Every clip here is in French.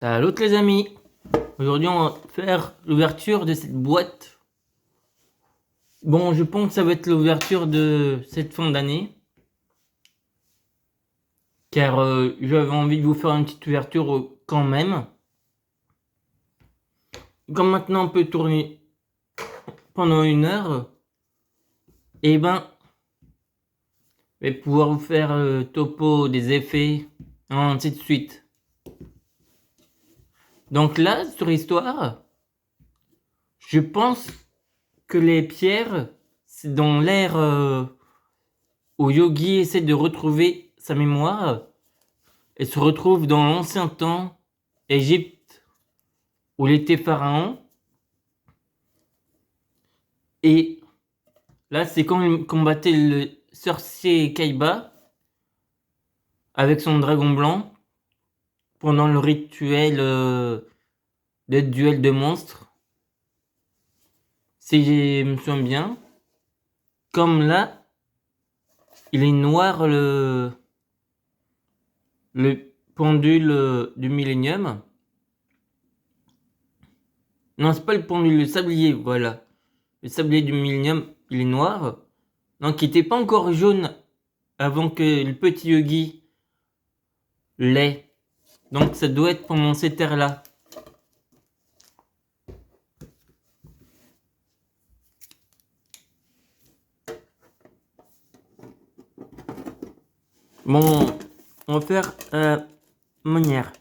Salut les amis, aujourd'hui on va faire l'ouverture de cette boîte. Bon, je pense que ça va être l'ouverture de cette fin d'année. Car j'avais envie de vous faire une petite ouverture quand même. Comme maintenant on peut tourner pendant 1 heure, et ben je vais pouvoir vous faire topo des effets, ainsi de suite. Donc là, sur l'histoire, je pense que les pierres, c'est dans l'ère où Yogi essaie de retrouver sa mémoire et se retrouve dans l'ancien temps, Égypte, où il était pharaon. Et là, c'est quand il combattait le sorcier Kaiba avec son dragon blanc pendant le rituel de duel de monstres. Si je me souviens bien, comme là, il est noir le pendule du millénium. Non, c'est pas le pendule, le sablier, voilà. Le sablier du millénium, il est noir. Donc, il était pas encore jaune avant que le petit Yogi l'ait. Donc, ça doit être pendant cette ère-là. Bon, on va faire manière.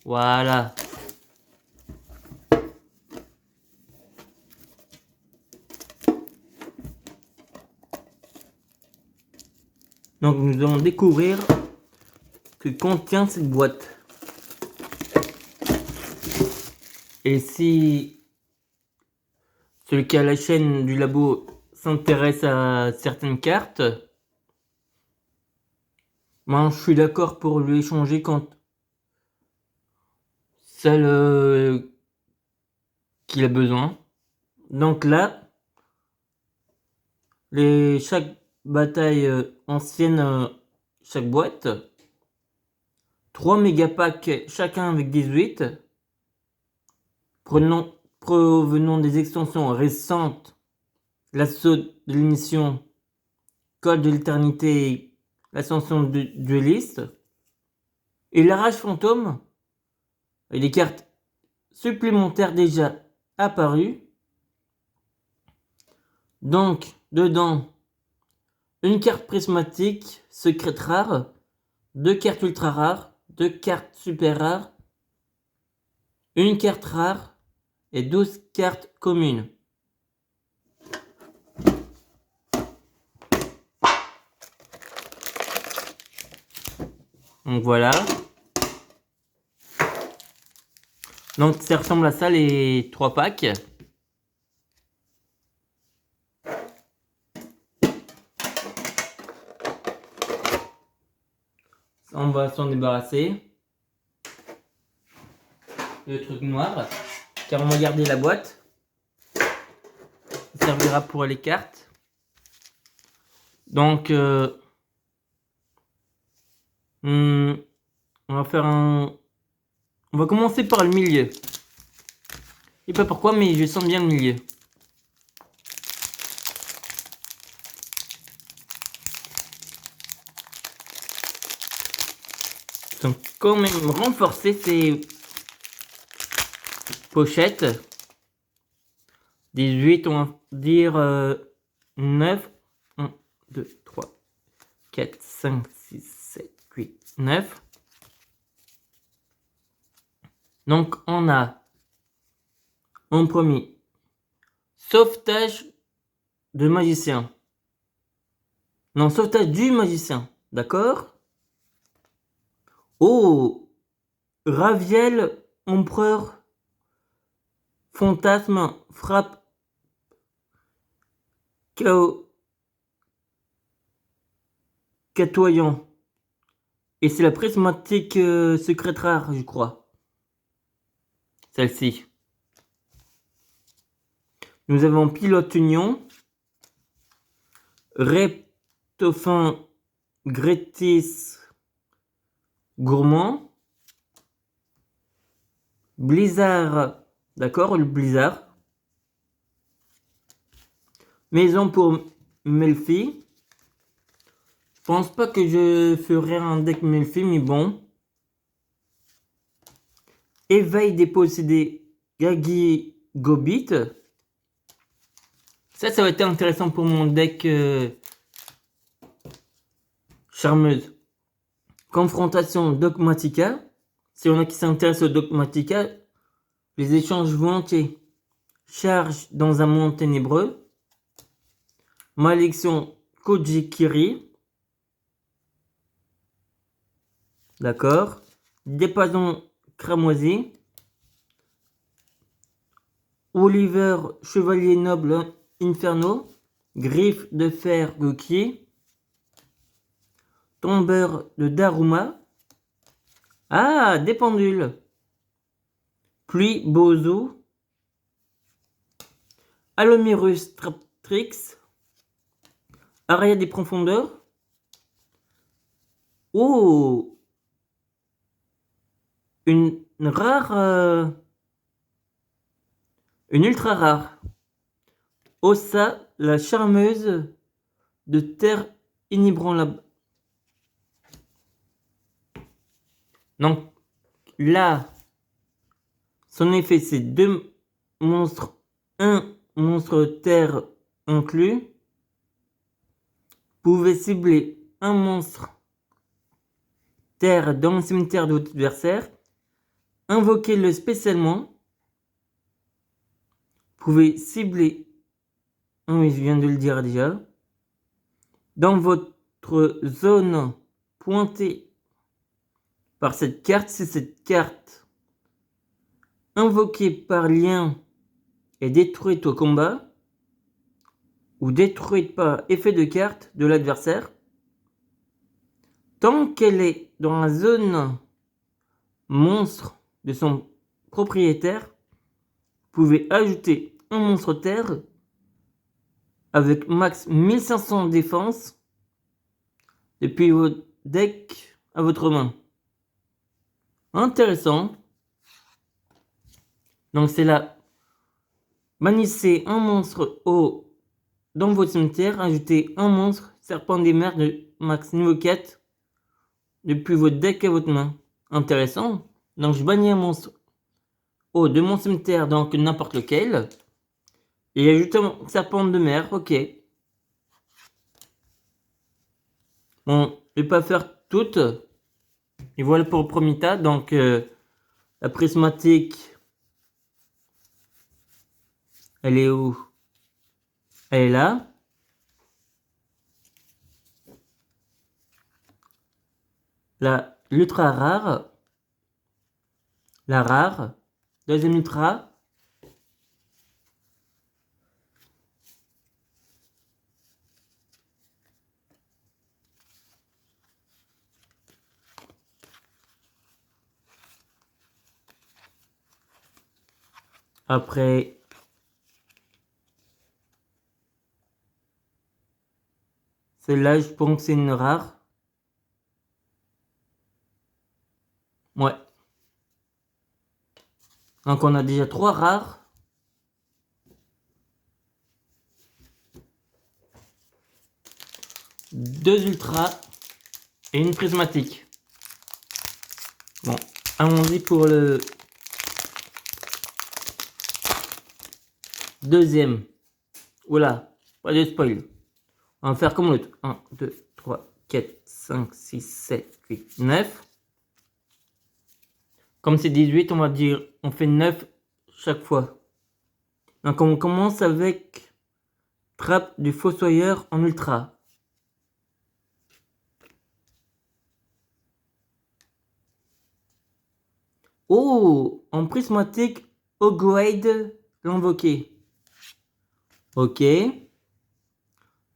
Voilà. Donc, nous allons découvrir ce que contient cette boîte. Et si celui qui a la chaîne du labo s'intéresse à certaines cartes, ben, je suis d'accord pour lui échanger quand celle qu'il a besoin. Donc là, chaque bataille ancienne, chaque boîte, 3 mégapacks chacun avec 18, provenant des extensions récentes, l'assaut de l'émission, Code de l'éternité, l'ascension du dueliste, et la rage fantôme, et des cartes supplémentaires déjà apparues. Donc, dedans, une carte prismatique, secrète rare, 2 cartes ultra rares, 2 cartes super rares, une carte rare et 12 cartes communes. Donc voilà. Donc ça ressemble à ça les 3 packs. On va s'en débarrasser. Le truc noir. Car on va garder la boîte. Ça servira pour les cartes. Donc on va faire un... On va commencer par le milieu. Je sais pas pourquoi, mais je sens bien le milieu. Ils sont quand même renforcés ces pochettes. 18, on va dire 9. 1, 2, 3, 4, 5, 6, 7, 8, 9. Donc on a en premier sauvetage de magicien. Non, sauvetage du magicien. D'accord? Oh, Raviel, empereur, fantasme, frappe, chaos, catoyant. Et c'est la prismatique secrète rare, je crois. Celle-ci. Nous avons pilote union. Reptofin Gretis Gourmand. Blizzard, d'accord, le Blizzard. Maison pour Melfi. Je pense pas que je ferai un deck Melfi, mais bon. Éveil des possédés Gagi Gobit. Ça va être intéressant pour mon deck charmeuse. Confrontation Dogmatica. Si on a qui s'intéresse au Dogmatica, les échanges volontiers. Charge dans un monde ténébreux. Malédiction Kojikiri. D'accord. Diapason Cramoisi. Oliver Chevalier Noble Inferno. Griffe de fer Goki. Tombeur de Daruma. Ah, des pendules. Pluie Bozo. Alomirus Traptrix. Aria des profondeurs. Oh, une rare, une ultra rare. Ossa, la charmeuse de terre inébranlable. Donc là, son effet c'est 2 monstres, 1 monstre terre inclus. Vous pouvez cibler un monstre terre dans le cimetière de votre adversaire. Invoquez-le spécialement. Vous pouvez cibler, oui, je viens de le dire déjà, dans votre zone pointée par cette carte. Si cette carte invoquée par lien est détruite au combat ou détruite par effet de carte de l'adversaire, tant qu'elle est dans la zone monstre de son propriétaire, vous pouvez ajouter un monstre terre avec max 1500 défense depuis votre deck à votre main. Intéressant. Donc c'est là. Bannissez un monstre dans votre cimetière. Ajoutez un monstre serpent des mers de max niveau 4 depuis votre deck à votre main. Intéressant. Donc je bannis un monstre de mon cimetière, donc n'importe lequel. Et ajoute un serpent de mer. Ok. Bon, je vais pas faire toutes. Et voilà pour le premier tas. Donc la prismatique, elle est où? Elle est là. L'ultra rare. La rare. Deuxième ultra. Après, celle-là, je pense que c'est une rare. Ouais. Donc on a déjà 3 rares. Deux ultras et une prismatique. Bon, allons-y pour le deuxième. Oula, pas de spoil. On va faire comme l'autre. 1, 2, 3, 4, 5, 6, 7, 8, 9. Comme c'est 18, on va dire, on fait 9 chaque fois. Donc on commence avec Trappe du Fossoyeur en ultra. Oh, en prismatique, Ogwade l'invoqué. Ok.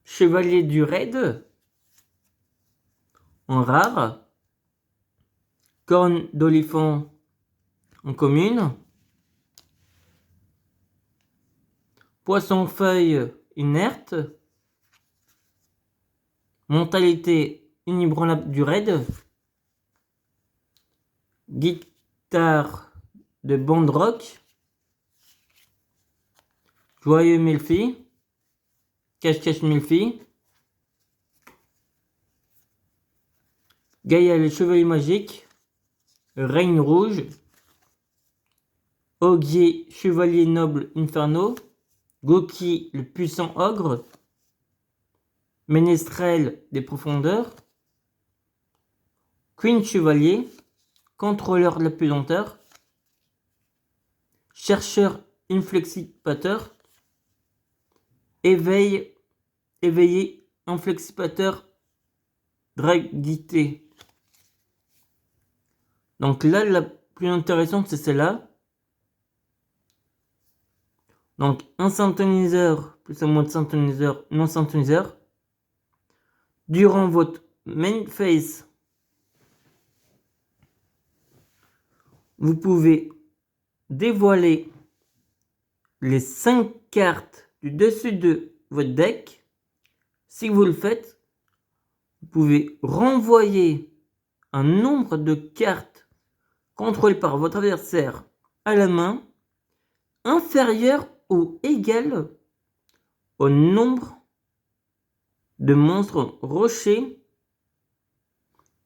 Chevalier du raid. En rare. Corne d'olifant en commune. Poisson feuille inerte. Mentalité inébranlable du raid. Guitare de band rock. Joyeux Melfi. Cache-cache Melfi. Gaïa le chevalier magique. Règne rouge. Ogier chevalier noble inferno. Goki le puissant ogre. Ménestrel des profondeurs. Queen chevalier. Contrôleur de la pesanteur. Chercheur inflexipateur. Éveillé inflexipateur draguité. Donc là, la plus intéressante, c'est celle-là. Donc un synthoniseur plus un mode synthoniseur non synthoniseur. Durant votre main phase, vous pouvez dévoiler les 5 cartes du dessus de votre deck. Si vous le faites, vous pouvez renvoyer un nombre de cartes contrôlées par votre adversaire à la main inférieur ou égal au nombre de monstres rochers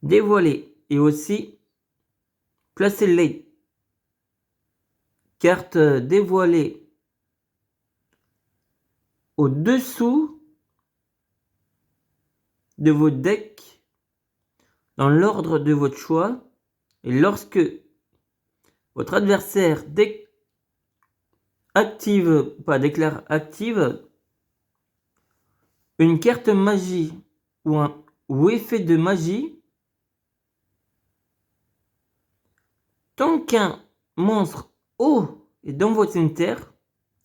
dévoilés, et aussi placer les cartes dévoilées au-dessous de vos decks dans l'ordre de votre choix, et lorsque votre adversaire déclare active une carte magie ou effet de magie, tant qu'un monstre haut est dans votre cimetière,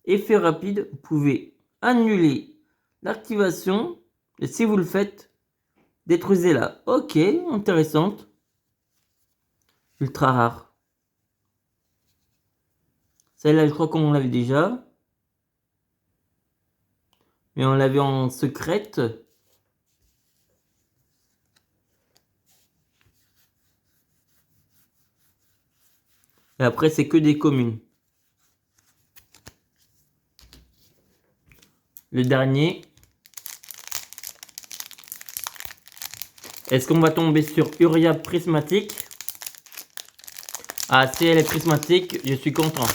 effet rapide, vous pouvez annuler l'activation, et si vous le faites, détruisez-la. Ok, intéressante. Ultra rare. Celle-là, je crois qu'on l'avait déjà. Mais on l'avait en secrète. Et après, c'est que des communes. Le dernier. Est-ce qu'on va tomber sur Uria prismatique? Ah, si elle est prismatique, je suis content.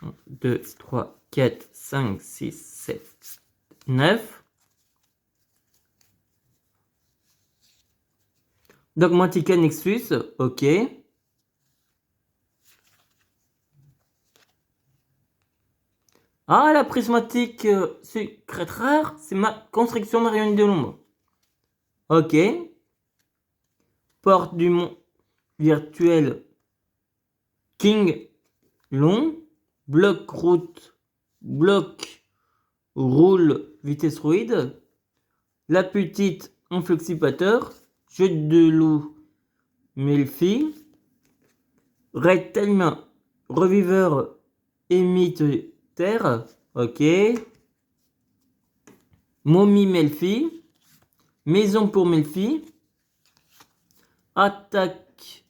1, 2, 3, 4, 5, 6, 7, 9. Dogmatica Nexus, ok. Ah, la prismatique secrète rare, c'est ma construction marionnette de l'ombre. Ok. Porte du monde virtuel King Long. Bloc route. Bloc roule vitesse roide. La petite inflexipateur. Jeu de loup Melfi. Red Time reviveur émite terre. Ok. Momie Melfi. Maison pour Melfi. Attaque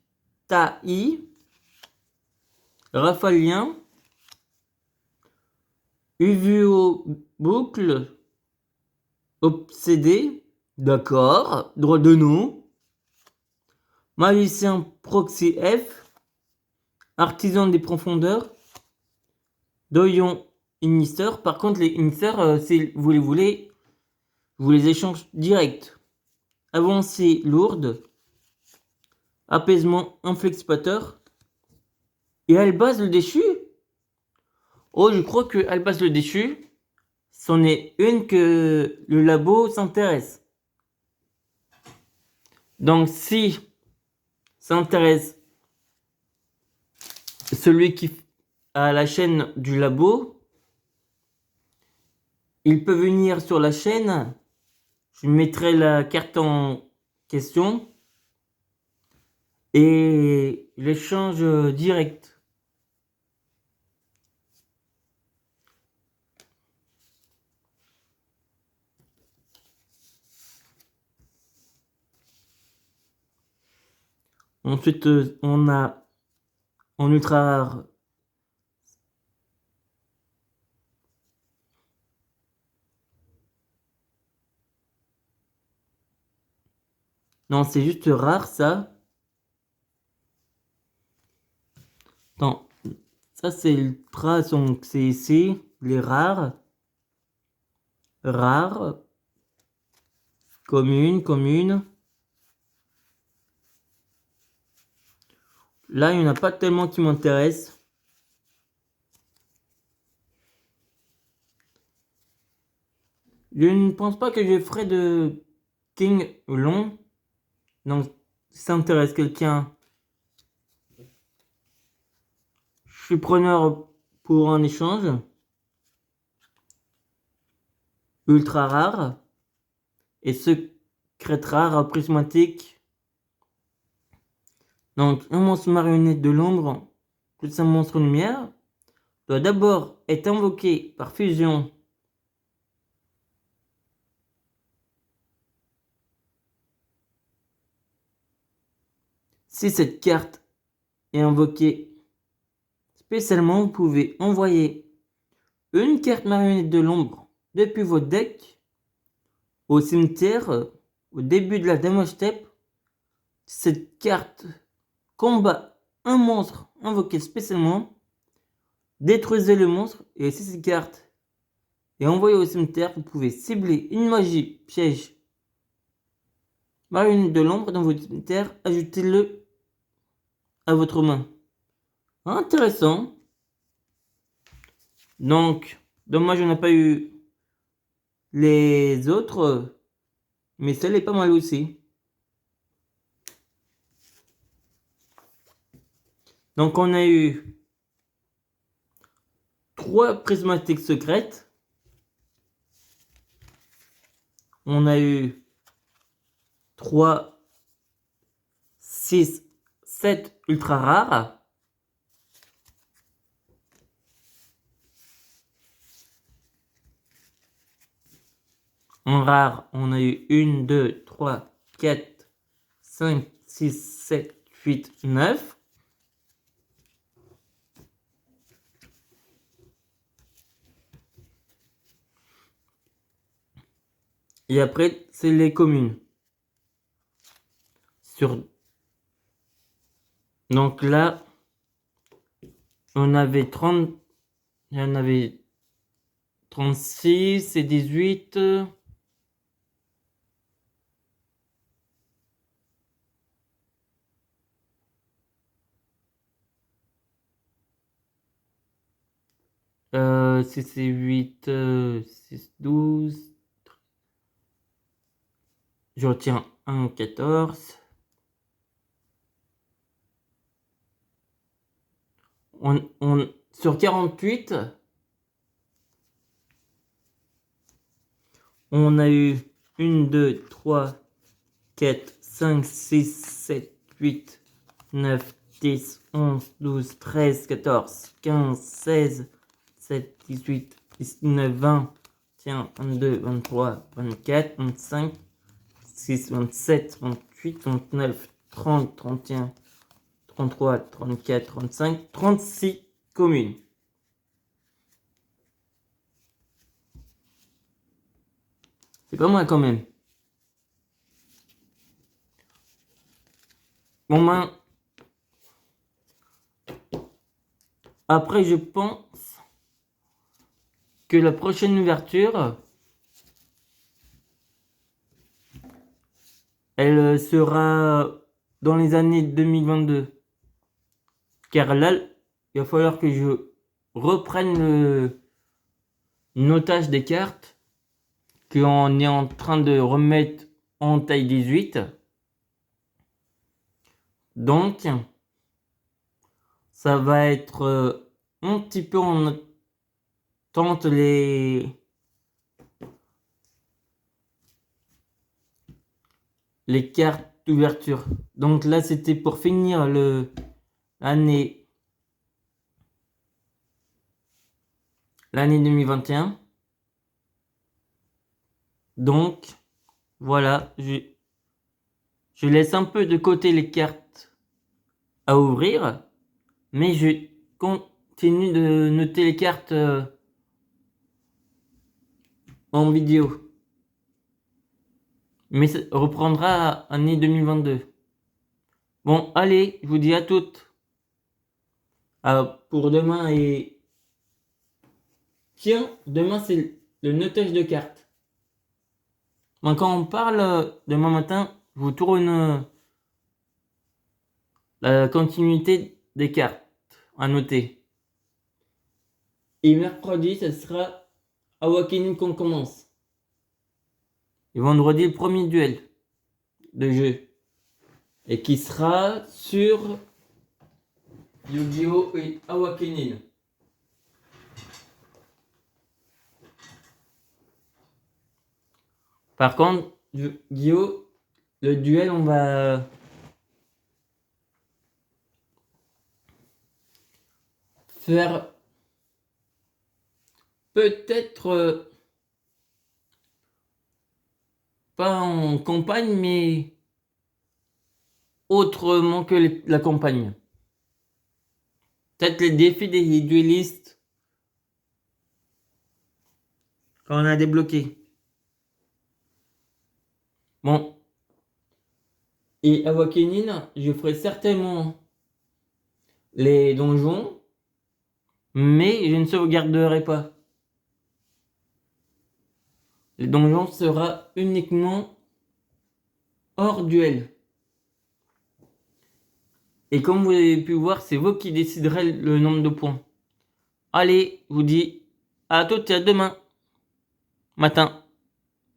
Tai. Rafalien. Uvuo boucle. Obsédé. D'accord. Droit de nom. Magicien proxy F. Artisan des profondeurs. Doyon Inister. Par contre, les Inister, si vous les voulez, vous les échange direct. Avancée lourde. Apaisement inflexipateur. Et Albaz le déchu. Oh, je crois que Albaz le déchu, c'en est une que le labo s'intéresse. Donc si ça intéresse celui qui a la chaîne du labo, il peut venir sur la chaîne. Je mettrai la carte en question et l'échange direct. Ensuite, on a en ultra rare. Non, c'est juste rare ça. Attends, ça c'est ultra, donc c'est ici, les rares. Rares. Commune, commune. Là, il n'y en a pas tellement qui m'intéressent. Je ne pense pas que je ferai de King long. Donc, si ça intéresse quelqu'un, je suis preneur pour un échange. Ultra rare. Et secret rare prismatique. Donc, un monstre marionnette de l'ombre, plus un monstre lumière, doit d'abord être invoqué par fusion. Si cette carte est invoquée spécialement, vous pouvez envoyer une carte marionnette de l'ombre depuis votre deck au cimetière au début de la damage step. Cette carte combat un monstre invoqué spécialement. Détruisez le monstre et si cette carte est envoyée au cimetière, vous pouvez cibler une magie piège marionnette de l'ombre dans votre cimetière. Ajoutez-le à votre main. Intéressant. Donc, dommage on n'a pas eu les autres, mais celle est pas mal aussi. Donc on a eu 3 prismatiques secrètes. On a eu 3, 6, 7 ultra rares. En rare, on a eu 1, 2, 3, 4, 5, 6, 7, 8, 9. Et après, c'est les communes. Donc là, on avait 30. Il y en avait 36 et 18. Si c'est 8, 6, 12. Je retiens 1, 14. Sur 48, on a eu 1, 2, 3, 4, 5, 6, 7, 8, 9, 10, 11, 12, 13, 14, 15, 16, 17, 18, 19, 20, 21, 22, 23, 24, 25, 26, 27, 28, 29, 30, 31, 33, 34, 35, 36 communes. C'est pas mal quand même. Bon ben, après je pense que la prochaine ouverture, elle sera dans les années 2022. Car là, il va falloir que je reprenne le notage des cartes qu'on est en train de remettre en taille 18. Donc, ça va être un petit peu en attente les cartes d'ouverture. Donc là, c'était pour finir l'année 2021. Donc, voilà, je laisse un peu de côté les cartes à ouvrir, mais je continue de noter les cartes en vidéo. Mais ça reprendra année 2022. Bon, allez, je vous dis à toutes. Pour demain et... Tiens, demain c'est le notage de cartes. Bon, quand on parle demain matin, je vous tourne la continuité des cartes à noter. Et mercredi, ce sera Awakening qu'on commence. Et vendredi, le premier duel de jeu. Et qui sera sur Yu-Gi-Oh! Et Awakening. Par contre, Yu-Gi-Oh! Le duel, on va faire peut-être pas en campagne, mais autrement que la campagne. Peut-être les défis des duellistes quand on a débloqué. Bon. Et Awakening, je ferai certainement les donjons, mais je ne sauvegarderai pas. Les donjons sera uniquement hors duel. Et comme vous avez pu voir, c'est vous qui déciderez le nombre de points. Allez, je vous dis à toutes et à demain matin.